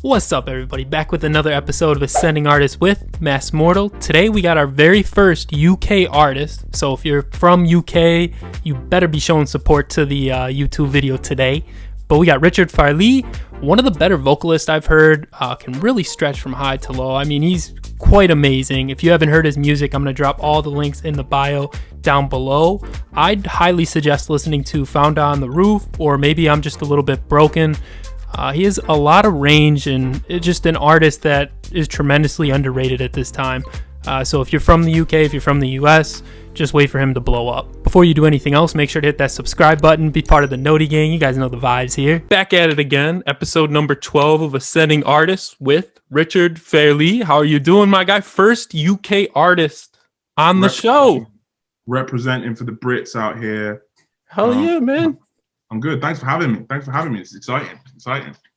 What's up, everybody? Back with another episode of Ascending Artists with Mass Mortal. Today we got our very first UK artist. So if you're from UK, you better be showing support to the YouTube video today. But we got Richard Fairlie, one of the better vocalists I've heard. Can really stretch from high to low. I mean, he's quite amazing. If you haven't heard his music, I'm going to drop all the links in the bio down below. I'd highly suggest listening to Found on the Roof, or maybe I'm just a little bit broken. He has a lot of range and just an artist that is tremendously underrated at this time. So if you're from the UK, if you're from the US, just wait for him to blow up. Before you do anything else, make sure to hit that subscribe button, be part of the Noti gang. You guys know the vibes here. Back at it again, episode number 12 of Ascending Artists with Richard Fairlie. How are you doing, my guy? First UK artist on the show. Representing for the Brits out here. Hell yeah, man. I'm good. Thanks for having me. It's exciting.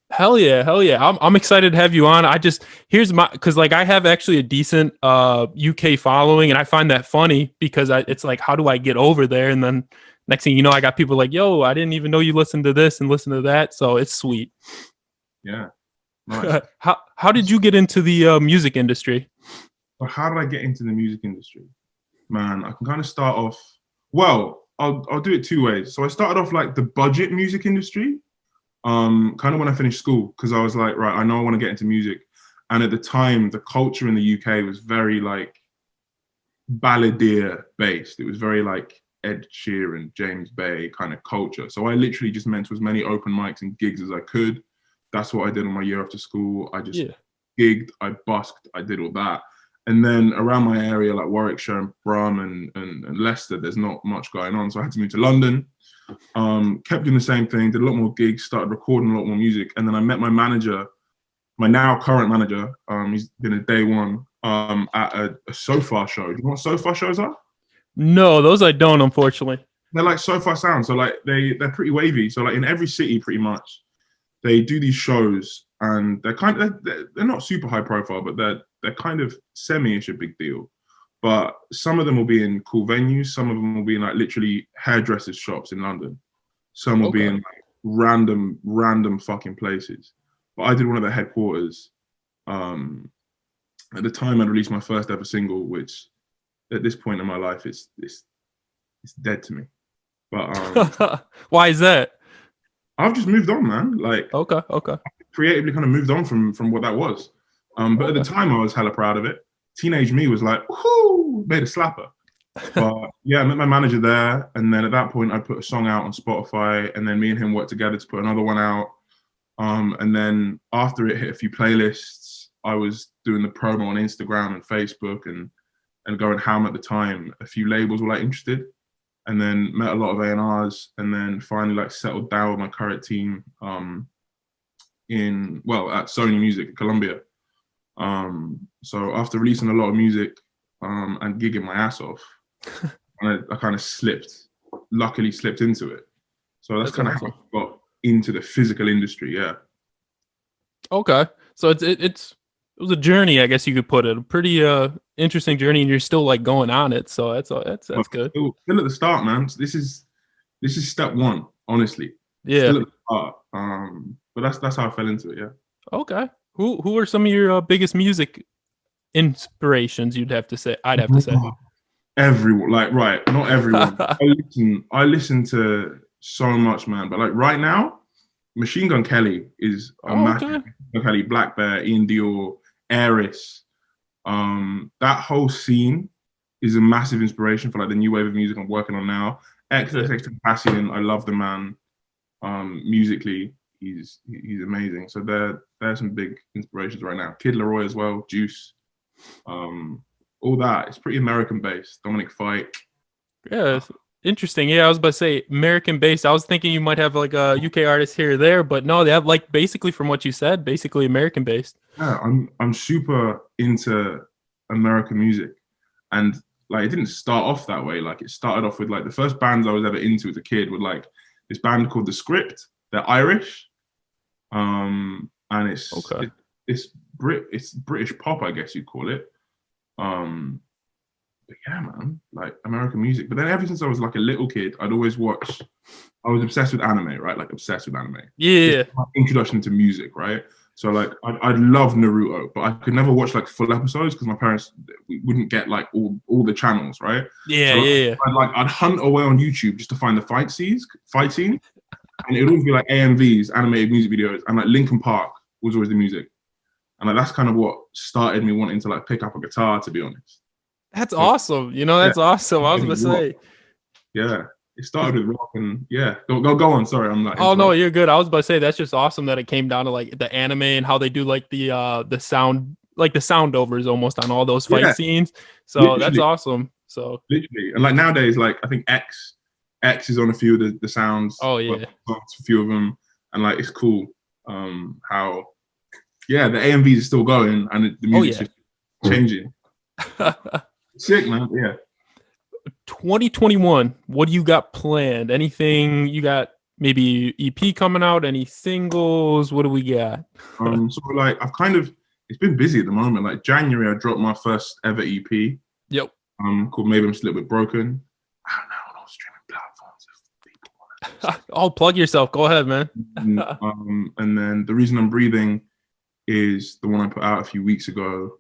Hell yeah. I'm excited to have you on. Because I have actually a decent UK following, and I find that funny because it's like, how do I get over there? And then next thing you know, I got people like, yo, I didn't even know you listened to this and listen to that. So it's sweet. Yeah. Nice. How did you get into the music industry? Well, how did I get into the music industry? Man, I can kind of start off, well, I'll do it two ways. So I started off like the budget music industry, kind of when I finished school, because I was like, right, I know I want to get into music. And at the time, the culture in the UK was very like balladeer based. It was very like Ed Sheeran, James Bay kind of culture. So I literally just went to as many open mics and gigs as I could. That's what I did on my year after school. I just gigged, I busked, I did all that. And then around my area, like Warwickshire and Brum and Leicester, there's not much going on. So I had to move to London, kept doing the same thing, did a lot more gigs, started recording a lot more music. And then I met my manager, my now current manager. He's been a day one at a Sofa show. Do you know what Sofa shows are? No, those I don't, unfortunately. They're like Sofa sound. So like they're pretty wavy. So like in every city, pretty much, they do these shows, and they're not super high profile, but they're kind of semi-ish a big deal. But some of them will be in cool venues. Some of them will be in like literally hairdressers shops in London. Some will be in like random fucking places. But I did one of their headquarters. At the time, I'd released my first ever single, which at this point in my life, it's dead to me. But why is that? I've just moved on, man. Like, okay. Creatively kind of moved on from what that was. But at the time, I was hella proud of it. Teenage me was like, whoo, made a slapper. But yeah, I met my manager there. And then at that point, I put a song out on Spotify. And then me and him worked together to put another one out. And then after it hit a few playlists, I was doing the promo on Instagram and Facebook and going ham at the time. A few labels were like interested. And then met a lot of A&Rs. And then finally like settled down with my current team at Sony Music at Columbia. So after releasing a lot of music and gigging my ass off, I kind of luckily slipped into it. So that's kind of how I got into the physical industry. Yeah. Okay. So it was a journey, I guess you could put it. A pretty interesting journey, and you're still like going on it. So that's good. Still at the start, man. So this is step one, honestly. Yeah. Still at the start. But that's how I fell into it. Yeah. Okay. Who are some of your biggest music inspirations? I'd have to say. Everyone, like, right? Not everyone. I listen to so much, man. But like right now, Machine Gun Kelly is a massive. Machine Gun Kelly, Black Bear, Iann Dior, Eris. That whole scene is a massive inspiration for like the new wave of music I'm working on now. XXXTENTACION, I love the man. Musically, he's amazing. So there's some big inspirations right now. Kid Laroi as well, Juice, all that. It's pretty American based. Dominic Fike. Yeah, it's interesting. Yeah, I was about to say American based. I was thinking you might have like a UK artist here or there, but no, they have like basically from what you said, basically American based. Yeah, I'm super into American music, and like it didn't start off that way. Like it started off with like the first bands I was ever into as a kid were like this band called The Script. They're Irish, and it's British pop, I guess you'd call it. But yeah, man, like American music. But then ever since I was like a little kid, I was obsessed with anime, right? Like obsessed with anime. Yeah. My introduction to music, right? So like I'd love Naruto, but I could never watch like full episodes because my parents we wouldn't get like all the channels, right? Yeah, so yeah. I'd hunt away on YouTube just to find the fight scenes, and it would always be like AMVs, animated music videos, and like Linkin Park was always the music, and like that's kind of what started me wanting to like pick up a guitar, to be honest. That's awesome. You know, that's awesome. I was gonna say. Yeah. It started with rock and yeah. Go on. Sorry, I'm like. Oh no, you're good. I was about to say that's just awesome that it came down to like the anime and how they do like the sound, like the sound overs almost on all those fight scenes. So literally. That's awesome. So literally, and like nowadays, like I think X is on a few of the sounds. Oh yeah, a few of them, and like it's cool. How the AMVs are still going and the music's just changing. Sick, man. Yeah. 2021, what do you got planned? Anything you got? Maybe EP coming out? Any singles? What do we got? So like it's been busy at the moment. Like January, I dropped my first ever EP. Yep. Called Maybe I'm Just a Little Bit Broken. I don't know on all streaming platforms. I'll plug yourself. Go ahead, man. And then The Reason I'm Breathing is the one I put out a few weeks ago.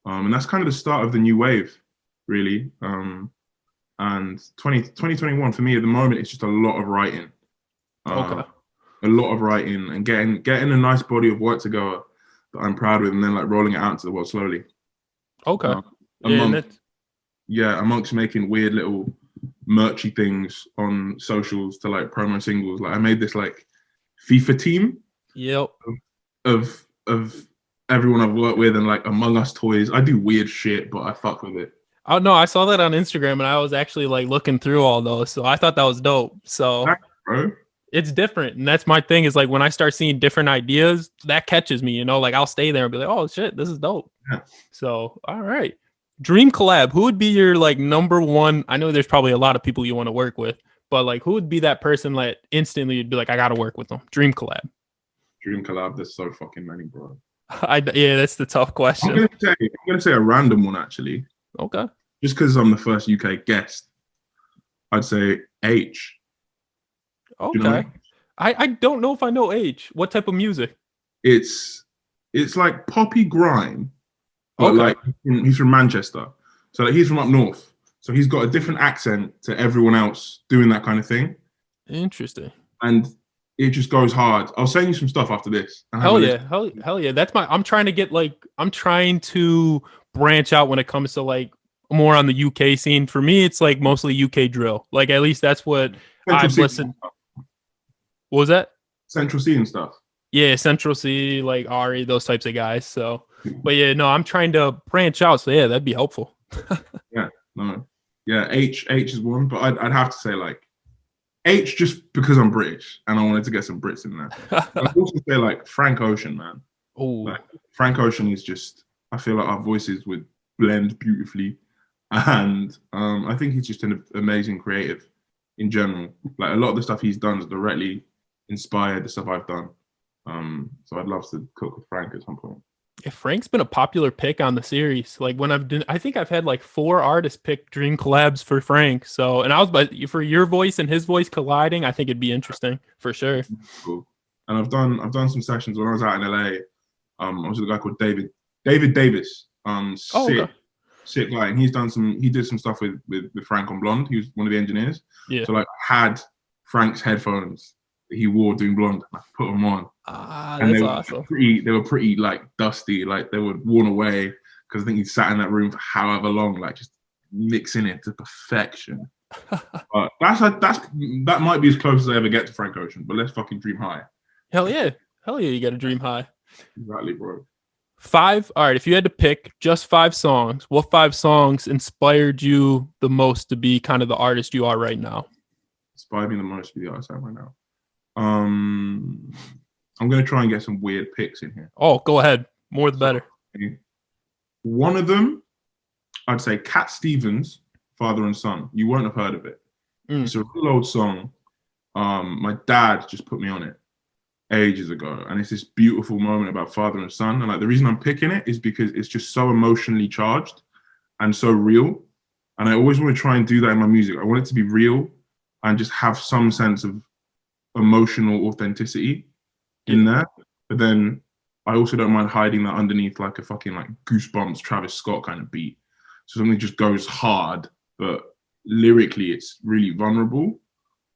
And that's kind of the start of the new wave, really. And 2021 for me at the moment, it's just a lot of writing. A lot of writing and getting a nice body of work together that I'm proud with, and then like rolling it out to the world slowly. Okay. Amongst making weird little merchy things on socials to like promo singles. Like I made this like FIFA team. Yep. Of everyone I've worked with and like Among Us toys. I do weird shit, but I fuck with it. Oh no, I saw that on Instagram and I was actually like looking through all those. So I thought that was dope. So bro. It's different. And that's my thing is like when I start seeing different ideas, that catches me, you know, like I'll stay there and be like, oh shit, this is dope. Yeah. So, all right. Dream collab. Who would be your like number one? I know there's probably a lot of people you want to work with, but like who would be that person that instantly you'd be like, I got to work with them? Dream collab. Dream collab. There's so fucking many, bro. That's the tough question. I'm gonna say a random one actually. Okay. Just because I'm the first UK guest, I'd say H. Okay. You know I don't know if I know H. What type of music? It's like poppy grime, but like he's from Manchester, so like he's from up north. So he's got a different accent to everyone else doing that kind of thing. Interesting. And it just goes hard. I'll send you some stuff after this. Hell yeah. That's I'm trying to branch out when it comes to like more on the UK scene. For me, it's like mostly UK drill. Like at least that's what I've listened. What was that? Central C and stuff. Yeah, Central C, like Ari, those types of guys. So, but yeah, no, I'm trying to branch out. So yeah, that'd be helpful. H is one, but I'd have to say like H just because I'm British and I wanted to get some Brits in there. I'd also say like Frank Ocean, man. Oh, like, Frank Ocean is just, I feel like our voices would blend beautifully. And I think he's just an amazing creative in general. Like a lot of the stuff he's done is directly inspired the stuff I've done. So I'd love to cook with Frank at some point. Yeah, Frank's been a popular pick on the series. Like when I think I've had like 4 artists pick dream collabs for Frank. So, and for your voice and his voice colliding, I think it'd be interesting for sure. Cool. And I've done some sessions when I was out in LA. I was with a guy called David Davis. Sick guy, and he did some stuff with Frank on Blonde. He was one of the engineers. Yeah. So like I had Frank's headphones that he wore doing Blonde, and I put them on. And that's awesome. They were pretty like dusty, like they were worn away because I think he sat in that room for however long, like just mixing it to perfection. But that might be as close as I ever get to Frank Ocean. But let's fucking dream high. Hell yeah, you got to dream high. Exactly, bro. 5. All right, if you had to pick just 5 songs, what 5 songs inspired you the most to be kind of the artist you are right now? Inspired me the most to be the artist I am right now. I'm going to try and get some weird picks in here. Oh, go ahead. More the better. One of them, I'd say Cat Stevens, Father and Son. You won't have heard of it. It's a real old song. My dad just put me on it ages ago, and it's this beautiful moment about father and son. And like the reason I'm picking it is because it's just so emotionally charged and so real. And I always want to try and do that in my music. I want it to be real and just have some sense of emotional authenticity in there. But then I also don't mind hiding that underneath like a fucking like Goosebumps Travis Scott kind of beat. So something just goes hard, but lyrically it's really vulnerable.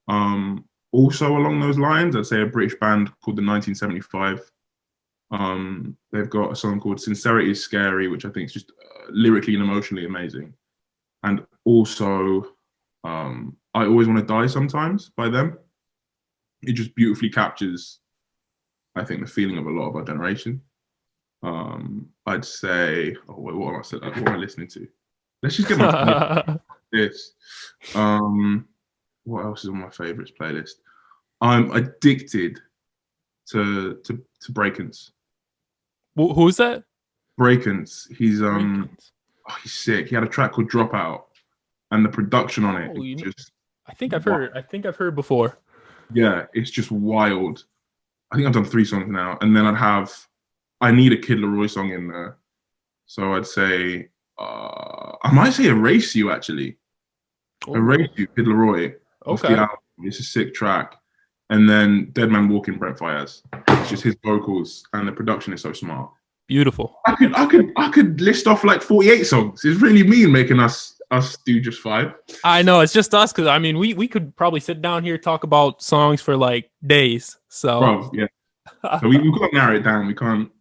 Also along those lines, I'd say a British band called the 1975. They've got a song called Sincerity is Scary, which I think is just lyrically and emotionally amazing. And also, I Always Want to Die Sometimes by them. It just beautifully captures, I think, the feeling of a lot of our generation. I'd say, oh, wait, what am I listening to? Let's just get my this. What else is on my favorites playlist? I'm addicted to Breakins. Who's that? Breakins. He's Breakins. Oh, he's sick. He had a track called Dropout, and the production on it just. I think I've heard before. Yeah, it's just wild. I think I've done 3 songs now, and then I need a Kid Laroi song in there. So I'd say, I might say Erase You actually. Oh. Erase You, Kid Laroi. Okay. It's a sick track. And then Dead Man Walking, Brent Faiyaz. It's just his vocals, and the production is so smart. Beautiful. I could list off like 48 songs. It's really mean making us do just 5. I know, it's just us, because I mean we could probably sit down here talk about songs for like days. So bro, yeah. So we can't narrow it down. We can't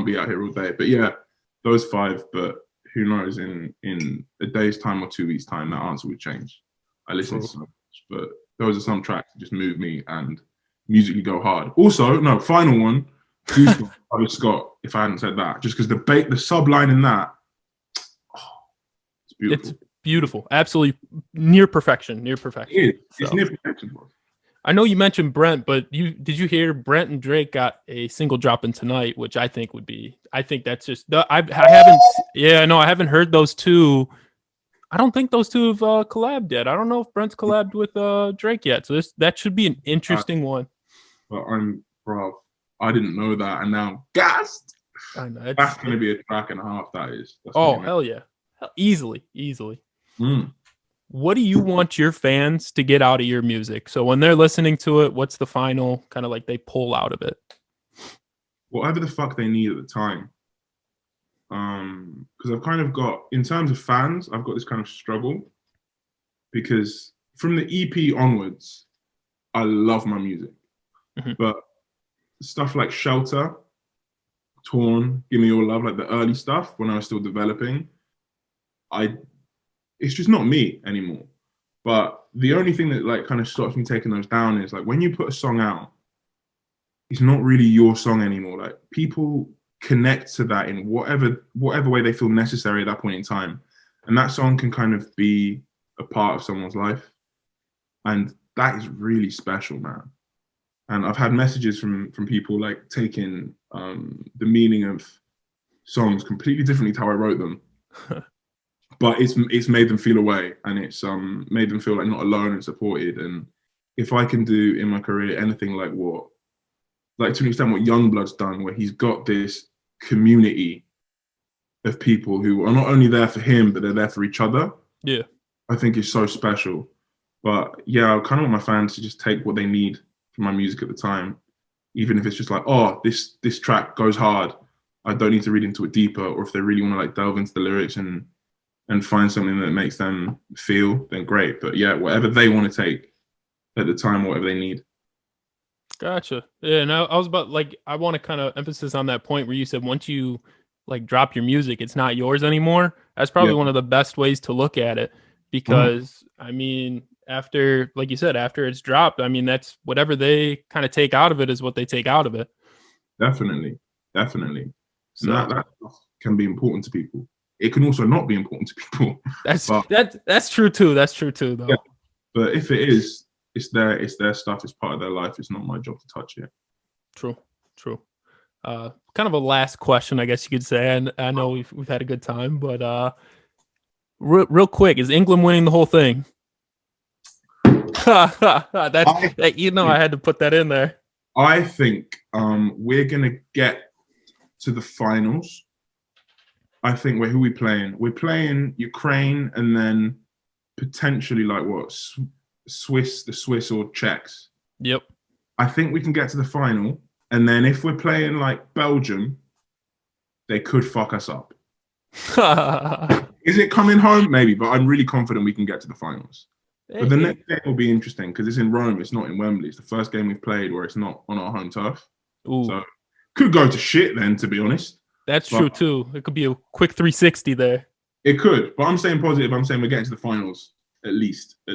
be out here all day. But yeah, those 5. But who knows? In a day's time or 2 weeks' time, that answer would change. I listen to so much, but those are some tracks that just move me and musically go hard. Also, no, final one, Travis Scott. If I hadn't said that, just because the sub line in that, it's beautiful. It's beautiful, absolutely near perfection. It's near perfection, bro. I know you mentioned Brent, but did you hear Brent and Drake got a single dropping tonight, which I think that's just I haven't heard those two. I don't think those two have collabed yet. I don't know if Brent's collabed with Drake yet. So that should be an interesting one. But I didn't know that, and now gassed. I know, that's going to be a track and a half. That is. Hell yeah, easily. What do you want your fans to get out of your music? So when they're listening to it, what's the final kind of like they pull out of it? Whatever the fuck they need at the time. Because I've kind of got, in terms of fans, I've got this kind of struggle, because from the EP onwards, I love my music. Mm-hmm. But stuff like Shelter, Torn, Give Me Your Love, like the early stuff when I was still developing, it's just not me anymore. But the only thing that like kind of stops me taking those down is like when you put a song out, it's not really your song anymore. Like people connect to that in whatever way they feel necessary at that point in time, and that song can kind of be a part of someone's life, and that is really special, man. And I've had messages from people like taking the meaning of songs completely differently to how I wrote them, but it's made them feel a way, and it's made them feel like not alone and supported. And if I can do in my career anything like to an extent what YUNGBLUD's done, where he's got this community of people who are not only there for him, but they're there for each other. Yeah. I think it's so special. But yeah, I kind of want my fans to just take what they need from my music at the time. Even if it's just like, oh, this track goes hard, I don't need to read into it deeper. Or if they really want to like delve into the lyrics and find something that makes them feel, then great. But yeah, whatever they want to take at the time, whatever they need. Gotcha. Yeah, and I was about like, I want to kind of emphasis on that point where you said once you like drop your music, it's not yours anymore. That's probably one of the best ways to look at it, because I mean, after, like you said, after it's dropped, I mean, that's whatever they kind of take out of it is what they take out of it. Definitely. So that can be important to people. It can also not be important to people. That's true too. That's true too, though. Yeah. But if it is, it's their stuff. It's part of their life. It's not my job to touch it. True. Kind of a last question, I guess you could say. And I know we've had a good time, but real quick, is England winning the whole thing? I had to put that in there. I think we're gonna get to the finals. I think who are we playing? We're playing Ukraine, and then potentially like what, the Swiss or Czechs. Yep. I think we can get to the final. And then if we're playing like Belgium, they could fuck us up. Is it coming home? Maybe, but I'm really confident we can get to the finals. But the next game will be interesting because it's in Rome. It's not in Wembley. It's the first game we've played where it's not on our home turf. Ooh. So could go to shit then, to be honest. That's true too. It could be a quick 360 there. It could, but I'm saying positive. I'm saying we're getting to the finals at least. I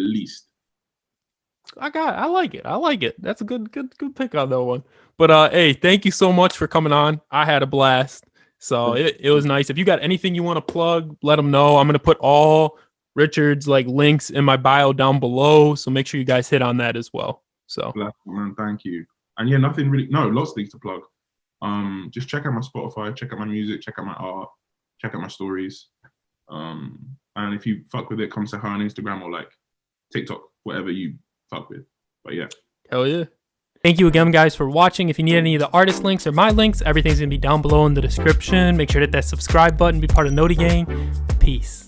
like it. That's a good pick on that one. But hey, thank you so much for coming on. I had a blast. So it was nice. If you got anything you want to plug, let them know. I'm gonna put all Richard's like links in my bio down below. So make sure you guys hit on that as well. So man, thank you. And yeah, lots of things to plug. Just check out my Spotify, check out my music, check out my art, check out my stories. And if you fuck with it, come say hi on Instagram or like TikTok, whatever you fuck with. But yeah. Hell yeah. Thank you again, guys, for watching. If you need any of the artist links or my links, everything's going to be down below in the description. Make sure to hit that subscribe button, be part of Noti Gang. Peace.